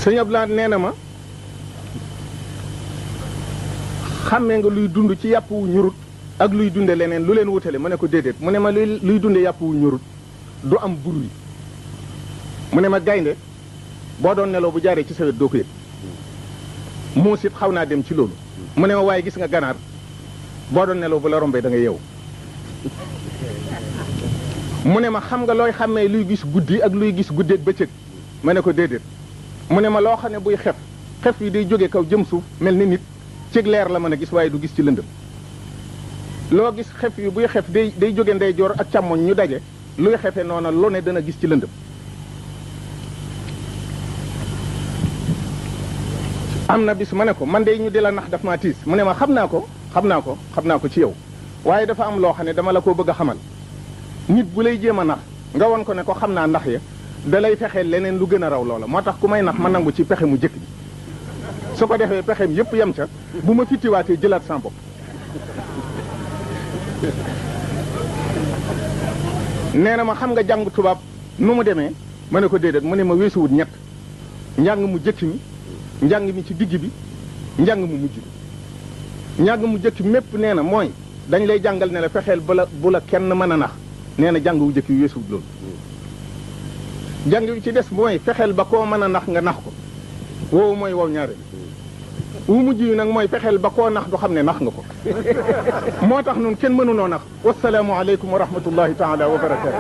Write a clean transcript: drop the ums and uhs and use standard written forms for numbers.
sëñ Abdoulaye nee na ma xàmmee nga luy dund ci yàpp wu ñurut ak luy dunde leneen lu leen wutale mu ne ko déedéet mu ne ma luy dunde yàpp wu ñurut du am bur wi mu ne ma gaynde boo doon nelaw bu jaaree ci sa wet doo ko yëg muus it xaw naa dem ci loolu mu ne ma waaye gis nga ganaar boo doon nelaw bu la rombee da nga yeewu mu ne ma xam nga looy xàmmee luy gis guddi ak luy gis guddeeg bëccëg ma ne ko déedéet mu ne ma loo xam ne buy xef yi day jóge kaw jëm suuf mel ni nit cig leer la mën a gis waaye du gis ci lëndëm loo gis xef yi buy xef day jóge ndeyjoor ak càmmoñ ñu daje luy xefe noona lu ne dana gis ci lëndëm am na bis ma ne ko man de ñu di la nax daf maa tiis mu ne ma xam naa ko ci yow waaye dafa am loo xam ne dama la ko bëgg a xamal nit bu lay jéem a nax nga won ko ne ko xam naa ndax ya da lay fexeel leneen lu gën a raw loola moo tax ku may nax ma nangu ci pexe mu jëkk bi su ko defee pexem yépp yem ca bu ma fittiwaatee jëlaat sama bopp nee na ma xam nga jàng tubaab nu mu demee ma ne ko déedéet mu ne ma weesuwut ñett njàng mu jëkk mi njàng mi ci digg bi njàng mu mujj bi njàng mu jëkk mépp nee na mooy dañ lay jàngal ne la fexeel bu la kenn mën a nax nee na jàng wu jëkk yi weesuwut loolu jàng bi ci des mooy fexeel ba koo mën a nax nga nax ko woowu mooy wow ñaareel wu mujj yi nag mooy fexeel ba koo nax du xam ne nax nga ko moo tax nun kenn mënunoo nax wasalaamu aleykum wa rahmatullahi taala wa barakatu